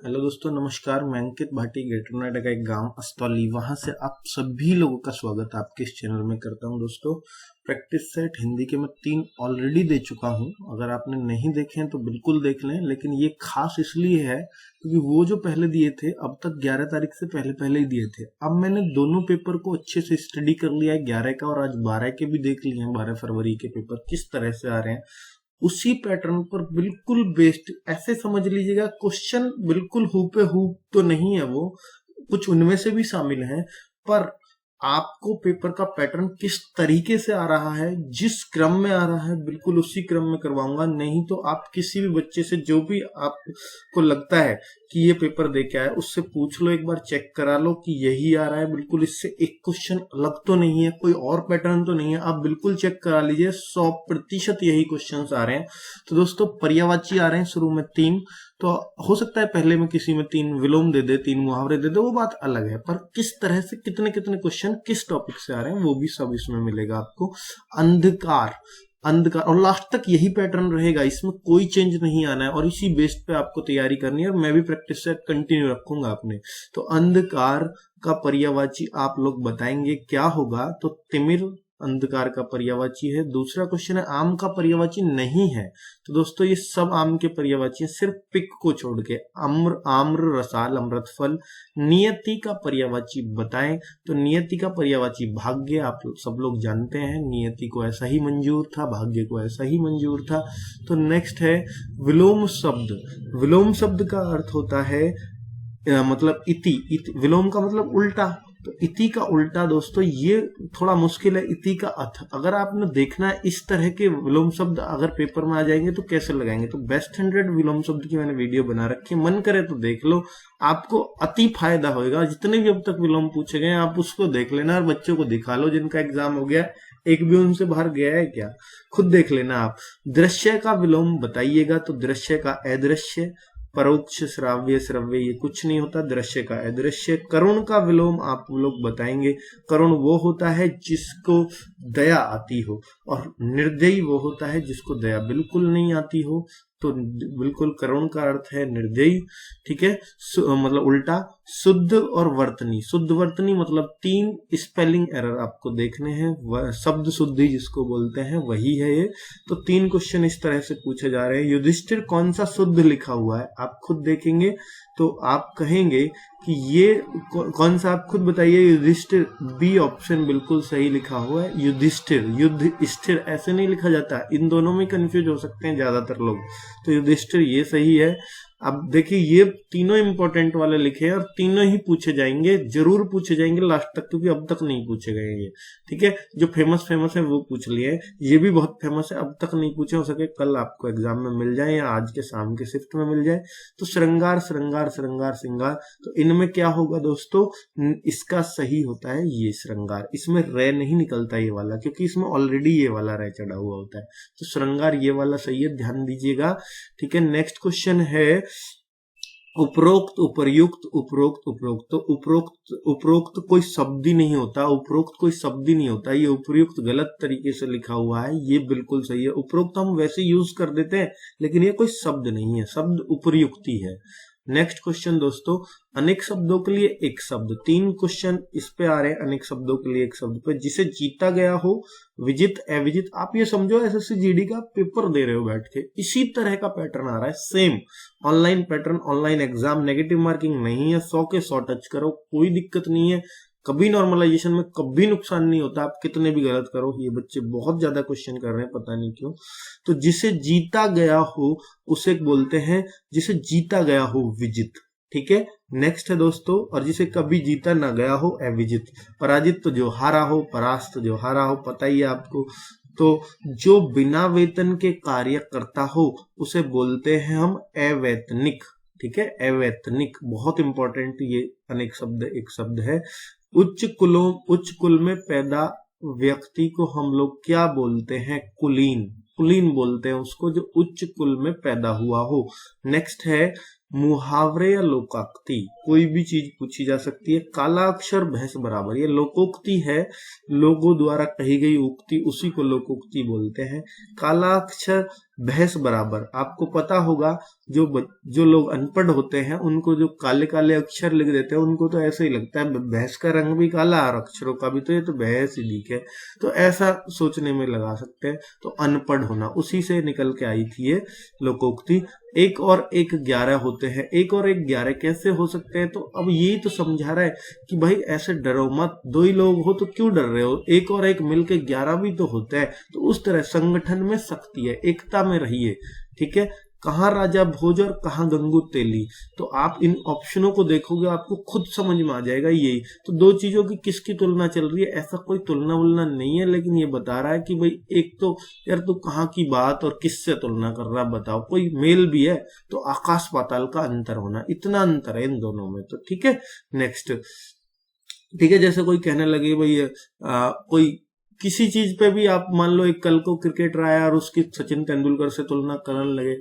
Hello दोस्तों, नमस्कार। मैं अंकित भाटी, ग्रेटर नोएडा का एक गांव अस्तौली, वहां से आप सभी लोगों का स्वागत आपके इस चैनल में करता हूं। दोस्तों, प्रैक्टिस सेट हिंदी के मैं 3 ऑलरेडी दे चुका हूं। अगर आपने नहीं देखे हैं तो बिल्कुल देख लें, लेकिन ये खास इसलिए है क्योंकि वो जो पहले दिए थे अब तक 11 तारीख से पहले पहले ही दिए थे। अब मैंने दोनों पेपर को अच्छे से स्टडी कर लिया है, 11 का और आज 12 के भी देख लिए हैं। 12 फरवरी के पेपर किस तरह से आ रहे हैं उसी पैटर्न पर बिल्कुल बेस्ड। ऐसे समझ लीजिएगा, क्वेश्चन बिल्कुल हू पे हू तो नहीं है, वो कुछ उनमें से भी शामिल हैं, पर आपको पेपर का पैटर्न किस तरीके से आ रहा है, जिस क्रम में आ रहा है, बिल्कुल उसी क्रम में करवाऊंगा। नहीं तो आप किसी भी बच्चे से, जो भी आपको लगता है कि ये पेपर दे के आया, उससे पूछ लो, एक बार चेक करा लो कि यही आ रहा है बिल्कुल, इससे एक क्वेश्चन अलग तो नहीं है, कोई और पैटर्न तो नहीं है। आप बिल्कुल चेक करा लीजिए, 100% यही क्वेश्चन आ रहे हैं। तो दोस्तों, पर्यायवाची आ रहे हैं शुरू में 3, तो हो सकता है पहले में किसी में 3 विलोम दे दे, 3 मुहावरे दे दे, वो बात अलग है, पर किस तरह से कितने कितने क्वेश्चन किस टॉपिक से आ रहे हैं वो भी सब इसमें मिलेगा आपको। अंधकार, अंधकार, और लास्ट तक यही पैटर्न रहेगा, इसमें कोई चेंज नहीं आना है, और इसी बेस पे आपको तैयारी करनी है, और मैं भी प्रैक्टिस से कंटिन्यू रखूंगा अपने। तो अंधकार का पर्यायवाची आप लोग बताएंगे क्या होगा, तो तिमिर अंधकार का पर्यायवाची है। दूसरा क्वेश्चन है आम का पर्यायवाची नहीं है। तो दोस्तों, ये सब आम के पर्यायवाची हैं, सिर्फ पिक को छोड़ के। अम्र, आम्र, रसाल, अमृत फल। नियति का पर्यायवाची बताएं, तो नियति का पर्यायवाची भाग्य। आप सब लोग जानते हैं, नियति को ऐसा ही मंजूर था, भाग्य को ऐसा ही मंजूर था। तो नेक्स्ट है विलोम शब्द। विलोम शब्द का अर्थ होता है मतलब इति, विलोम का मतलब उल्टा। तो इति का उल्टा दोस्तों, ये थोड़ा मुश्किल है। इति का अथ, अगर आपने देखना है इस तरह के विलोम शब्द अगर पेपर में आ जाएंगे तो कैसे लगाएंगे, तो बेस्ट 100 विलोम शब्द की मैंने वीडियो बना रखी है, मन करे तो देख लो, आपको अति फायदा होगा। जितने भी अब तक विलोम पूछे गए आप उसको देख लेना, और बच्चों को दिखा लो जिनका एग्जाम हो गया, एक भी उनसे बाहर गया है क्या, खुद देख लेना आप। दृश्य का विलोम बताइएगा, तो दृश्य का अदृश्य। परोक्ष, श्राव्य, श्रव्य, ये कुछ नहीं होता, दृश्य का अदृश्य। करुण का विलोम आप लोग बताएंगे, करुण वो होता है जिसको दया आती हो, और निर्दयी वो होता है जिसको दया बिल्कुल नहीं आती हो। तो बिल्कुल करुण का अर्थ है निर्दयी, ठीक है, मतलब उल्टा। शुद्ध और वर्तनी, शुद्ध वर्तनी मतलब 3 स्पेलिंग एरर आपको देखने हैं, शब्द शुद्धि जिसको बोलते हैं वही है ये। तो 3 क्वेश्चन इस तरह से पूछे जा रहे हैं। युधिष्ठिर कौन सा शुद्ध लिखा हुआ है, आप खुद देखेंगे तो आप कहेंगे कि ये कौन सा, आप खुद बताइए। युधिष्ठिर, बी ऑप्शन बिल्कुल सही लिखा हुआ है। युधिष्ठिर, युद्ध स्थिर ऐसे नहीं लिखा जाता, इन दोनों में कंफ्यूज हो सकते हैं ज्यादातर लोग। तो युधिष्ठिर ये सही है। अब देखिए, ये तीनों इंपॉर्टेंट वाले लिखे हैं, और तीनों ही पूछे जाएंगे, जरूर पूछे जाएंगे लास्ट तक, क्योंकि अब तक नहीं पूछे गए ये, ठीक है। जो फेमस है वो पूछ लिए, ये भी बहुत फेमस है, अब तक नहीं पूछे, हो सके कल आपको एग्जाम में मिल जाए या आज के शाम के शिफ्ट में मिल जाए। तो श्रृंगार, श्रृंगार, श्रृंगार, श्रृंगार, तो इनमें क्या होगा दोस्तों, इसका सही होता है ये श्रृंगार। इसमें रे नहीं निकलता ये वाला, क्योंकि इसमें ऑलरेडी ये वाला रे चढ़ा हुआ होता है। तो श्रृंगार ये वाला सही है, ध्यान दीजिएगा, ठीक है। नेक्स्ट क्वेश्चन है उपरोक्त, उपर्युक्त, उपरोक्त, उपरोक्त। तो उपरोक्त कोई शब्द ही नहीं होता, उपरोक्त कोई शब्द ही नहीं होता, ये उपयुक्त गलत तरीके से लिखा हुआ है, ये बिल्कुल सही है। उपरोक्त हम वैसे यूज कर देते हैं, लेकिन ये कोई शब्द नहीं है, शब्द उपयुक्ति है। नेक्स्ट क्वेश्चन दोस्तों, अनेक शब्दों के लिए एक शब्द। 3 क्वेश्चन इस पे आ रहे हैं, अनेक शब्दों के लिए एक शब्द पे। जिसे जीता गया हो, विजित, अविजित। आप ये समझो एसएससी जीडी का पेपर दे रहे हो बैठ के, इसी तरह का पैटर्न आ रहा है, same online pattern, online exam, negative marking नहीं है, 100 के 100 टच करो, कोई दिक्कत नहीं है। कभी नॉर्मलाइजेशन में कभी नुकसान नहीं होता, आप कितने भी गलत करो। ये बच्चे बहुत ज्यादा क्वेश्चन कर रहे हैं, पता नहीं क्यों। तो जिसे जीता गया हो उसे बोलते हैं, जिसे जीता गया हो विजित, ठीक है। नेक्स्ट है दोस्तों, और जिसे कभी जीता ना गया हो अविजित। पराजित तो जो हारा हो, परास्त जो हारा हो, पता ही है आपको। तो जो बिना वेतन के कार्य करता हो उसे बोलते हैं हम अवैतनिक, ठीक है, अवैतनिक। बहुत इंपॉर्टेंट ये अनेक शब्द एक शब्द है। उच्च कुल में पैदा व्यक्ति को हम लोग क्या बोलते हैं, कुलीन, कुलीन बोलते हैं उसको, जो उच्च कुल में पैदा हुआ हो। नेक्स्ट है मुहावरे या लोकोक्ति, कोई भी चीज पूछी जा सकती है। काला अक्षर भैंस बराबर, ये लोकोक्ति है, लोगों द्वारा कही गई उक्ति, उसी को लोकोक्ति बोलते हैं। काला अक्षर भैंस बराबर। आपको पता होगा जो लोग अनपढ़ होते हैं उनको जो काले काले अक्षर लिख देते हैं उनको तो ऐसे ही लगता है भैंस का रंग भी काला और अक्षरों का भी, तो ये तो भैंस ही दिख है, तो ऐसा सोचने में लगा सकते हैं। तो अनपढ़ होना उसी से निकल के आई थी ये लोकोक्ति। एक और एक 11 होते हैं, एक और एक 11 कैसे हो सकते हैं? तो अब यही तो समझा रहा है कि भाई ऐसे डरो मत, दो ही लोग हो तो क्यों डर रहे हो, एक और एक मिलके 11 भी तो होता है। तो उस तरह संगठन में शक्ति है, एकता में रहिए, ठीक है। कहाँ राजा भोज और कहाँ गंगू तेली, तो आप इन ऑप्शनों को देखोगे आपको खुद समझ में आ जाएगा यही। तो दो चीजों की किसकी तुलना चल रही है, ऐसा कोई तुलना वुलना नहीं है, लेकिन ये बता रहा है कि भाई एक तो यार तू कहाँ की बात और किससे तुलना कर रहा बताओ, कोई मेल भी है तो आकाश पाताल का अंतर होना, इतना अंतर है इन दोनों में। तो ठीक है, नेक्स्ट, ठीक है। जैसे कोई कहने लगे भाई कोई किसी चीज पे भी आप मान लो एक कल को क्रिकेटर आया और उसकी सचिन तेंदुलकर से तुलना करने लगे,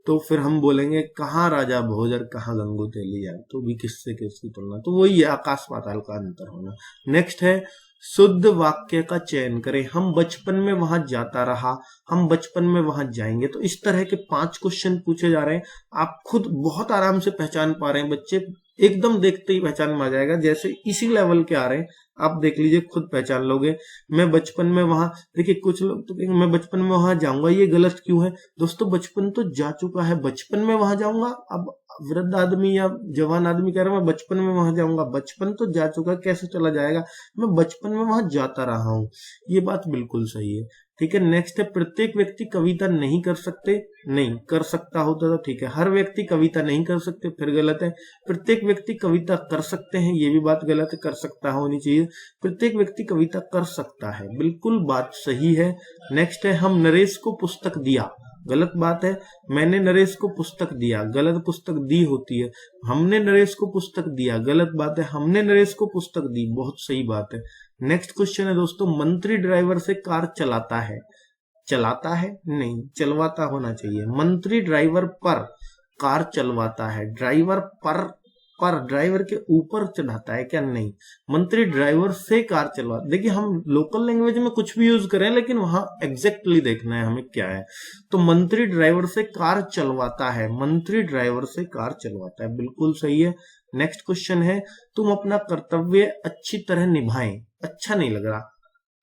तो फिर हम बोलेंगे कहाँ राजा भोज और कहाँ गंगू तेली जाए, तो भी किससे किसकी तुलना, तो वही है आकाश पाताल का अंतर होना। नेक्स्ट है शुद्ध वाक्य का चयन करें। हम बचपन में वहां जाता रहा, हम बचपन में वहां जाएंगे। तो इस तरह के 5 क्वेश्चन पूछे जा रहे हैं, आप खुद बहुत आराम से पहचान पा रहे हैं, बच्चे एकदम देखते ही पहचान में आ जाएगा। जैसे इसी लेवल के आ रहे हैं, आप देख लीजिए खुद पहचान लोगे। मैं बचपन में वहां, देखिए कुछ लोग तो कहेंगे मैं बचपन में वहां जाऊंगा, ये गलत क्यों है दोस्तों? बचपन तो जा चुका है, बचपन में वहां जाऊंगा। अब वृद्ध आदमी या जवान आदमी कह रहा है मैं बचपन में वहां जाऊंगा, बचपन तो जा चुका, कैसे चला जाएगा? मैं बचपन में वहां जाता रहा हूं, ये बात बिल्कुल सही है, ठीक है। नेक्स्ट है प्रत्येक व्यक्ति कविता नहीं कर सकते, नहीं कर सकता होता तो ठीक है। हर व्यक्ति कविता नहीं कर सकते, फिर गलत है। प्रत्येक व्यक्ति कविता कर सकते हैं, ये भी बात गलत है, कर सकता होनी चाहिए। प्रत्येक व्यक्ति कविता कर सकता है, बिल्कुल बात सही है। नेक्स्ट है हम नरेश को पुस्तक दिया, गलत बात है। मैंने नरेश को पुस्तक दिया, गलत, पुस्तक दी होती है। हमने नरेश को पुस्तक दिया, गलत बात है। हमने नरेश को पुस्तक दी, बहुत सही बात है। नेक्स्ट क्वेश्चन है दोस्तों, मंत्री ड्राइवर से कार चलाता है, चलाता है नहीं, चलवाता होना चाहिए। मंत्री ड्राइवर पर कार चलवाता है, ड्राइवर पर ड्राइवर के ऊपर चढ़ाता है क्या? नहीं। मंत्री ड्राइवर से कार चलवा, देखिए हम लोकल लैंग्वेज में कुछ भी यूज करें लेकिन वहां एग्जैक्टली देखना है हमें क्या है। तो मंत्री ड्राइवर से कार चलवाता है, मंत्री ड्राइवर से कार चलवाता है, बिल्कुल सही है। नेक्स्ट क्वेश्चन है तुम अपना कर्तव्य अच्छी तरह निभाएं, अच्छा नहीं लग रहा,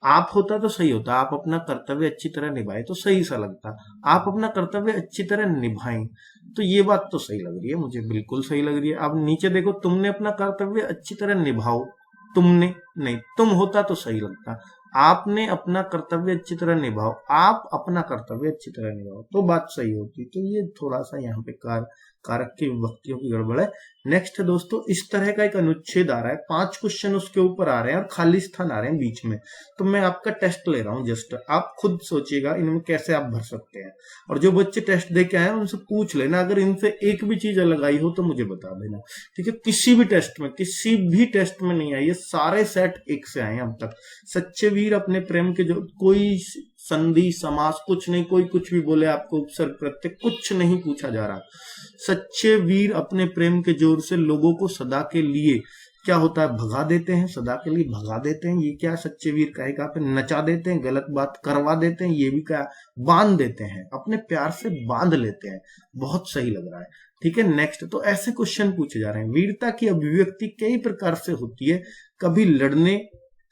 आप होता तो सही होता, आप अपना कर्तव्य अच्छी तरह निभाए तो सही सा लगता। आप अपना कर्तव्य अच्छी तरह निभाएं, तो ये बात तो सही लग रही है मुझे, बिल्कुल सही लग रही है। अब नीचे देखो, तुमने अपना कर्तव्य अच्छी तरह निभाओ, तुमने नहीं, तुम होता तो सही लगता। आपने अपना कर्तव्य अच्छी तरह निभाओ, आप अपना कर्तव्य अच्छी तरह निभाओ, तो बात सही होती। तो ये थोड़ा सा यहाँ पे कारक की विभक्तियों की गड़बड़ है। नेक्स्ट है दोस्तों, इस तरह का एक अनुच्छेद आ रहा है, 5 क्वेश्चन उसके ऊपर आ रहे हैं और खाली स्थान आ रहे हैं बीच में। तो मैं आपका टेस्ट ले रहा हूं, जस्ट आप खुद सोचिएगा इनमें कैसे आप भर सकते हैं। और जो बच्चे टेस्ट दे के आए उनसे पूछ लेना, अगर इनसे एक भी चीज अलग आई हो तो मुझे बता देना, ठीक है। किसी भी टेस्ट में नहीं आई है, सारे सेट एक से आए अब तक। सच्चे वीर अपने प्रेम के, जो कोई संधि समास कुछ नहीं, कोई कुछ भी बोले आपको उपसर्ग प्रत्यय कुछ नहीं पूछा जा रहा। सच्चे वीर अपने प्रेम के जोर से लोगों को सदा के लिए क्या होता है, भगा देते हैं, सदा के लिए भगा देते हैं। ये क्या सच्चे वीर कहेगा पे नचा देते हैं, गलत बात करवा देते हैं, ये भी क्या, बांध देते हैं, अपने प्यार से बांध लेते हैं, बहुत सही लग रहा है, ठीक है। नेक्स्ट, तो ऐसे क्वेश्चन पूछे जा रहे हैं। वीरता की अभिव्यक्ति कई प्रकार से होती है, कभी लड़ने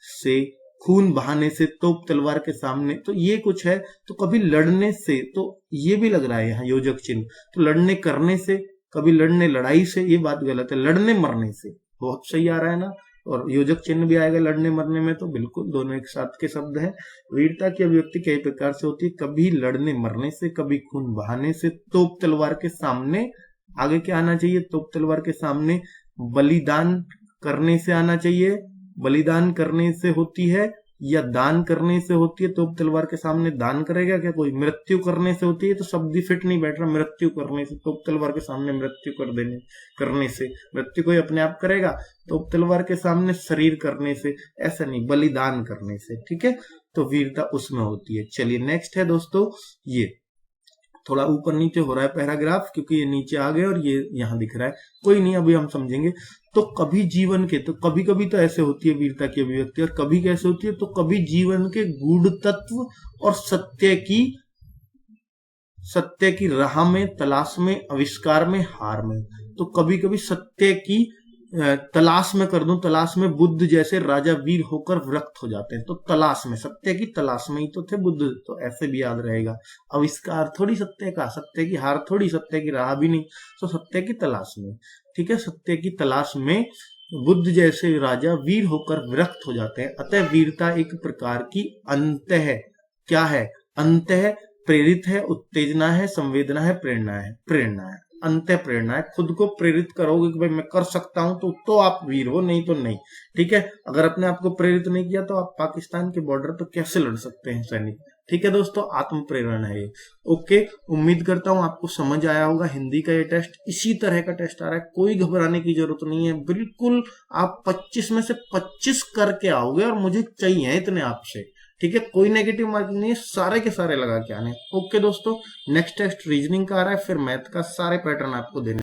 से, खून बहाने से, तोप तलवार के सामने, तो ये कुछ है। तो कभी लड़ने से, तो ये भी लग रहा है यहाँ योजक चिन्ह, तो लड़ने करने से, कभी लड़ने लड़ाई से, ये बात गलत है। लड़ने मरने से बहुत सही आ रहा है ना, और योजक चिन्ह भी आएगा लड़ने मरने में, तो बिल्कुल दोनों एक साथ के शब्द हैं। वीरता की अभिव्यक्ति कई प्रकार से होती है, कभी लड़ने मरने से, कभी खून बहाने से, तोप तलवार के सामने, आगे क्या आना चाहिए, तोप तलवार के सामने, बलिदान करने से आना चाहिए, बलिदान करने से होती है या दान करने से होती है, तोप तलवार के सामने दान करेगा क्या कोई? मृत्यु करने से होती है, तो शब्द फिट नहीं बैठ रहा, मृत्यु करने से, तोप तलवार के सामने मृत्यु करने से, मृत्यु कोई अपने आप करेगा, तोप तलवार के सामने शरीर करने से, ऐसा नहीं, बलिदान करने से, ठीक है। तो वीरता उसमें होती है। चलिए नेक्स्ट है दोस्तों, ये थोड़ा ऊपर नीचे हो रहा है पैराग्राफ, क्योंकि ये नीचे आ गए और ये यहाँ दिख रहा है, कोई नहीं, अभी हम समझेंगे। तो कभी जीवन के, तो कभी कभी तो ऐसे होती है वीरता की अभिव्यक्ति, और कभी कैसे होती है, तो कभी जीवन के गूढ़ तत्व और सत्य की सत्य की राह में, तलाश में, आविष्कार में, हार में। तो कभी कभी सत्य की तलाश में कर दूं, तलाश में बुद्ध जैसे राजा वीर होकर विरक्त हो जाते हैं। तो तलाश में, सत्य की तलाश में ही तो थे बुद्ध, तो ऐसे भी याद रहेगा। आविष्कार थोड़ी सत्य का, सत्य की हार थोड़ी, सत्य की राह भी नहीं, तो सत्य की तलाश में। ठीक है, सत्य की तलाश में बुद्ध जैसे राजा वीर होकर विरक्त हो जाते हैं। अतः वीरता एक प्रकार की अंत है। क्या है? अंत है, प्रेरित है, उत्तेजना है, संवेदना है, प्रेरणा है। प्रेरणा है, अंत प्रेरणा है। खुद को प्रेरित करोगे कि भाई मैं कर सकता हूं, तो आप वीर हो, नहीं तो नहीं। ठीक है, अगर अपने आप को प्रेरित नहीं किया तो आप पाकिस्तान के बॉर्डर पर कैसे लड़ सकते हैं सैनिक। ठीक है दोस्तों, आत्म प्रेरणा है ये। ओके, उम्मीद करता हूं आपको समझ आया होगा। हिंदी का ये टेस्ट इसी तरह का टेस्ट आ रहा है, कोई घबराने की जरूरत नहीं है। बिल्कुल आप 25 में से 25 करके आओगे और मुझे चाहिए इतने आपसे। ठीक है, कोई नेगेटिव मार्किंग नहीं है, सारे के सारे लगा के आने। ओके दोस्तों, नेक्स्ट टेस्ट रीजनिंग का आ रहा है, फिर मैथ का, सारे पैटर्न आपको देने।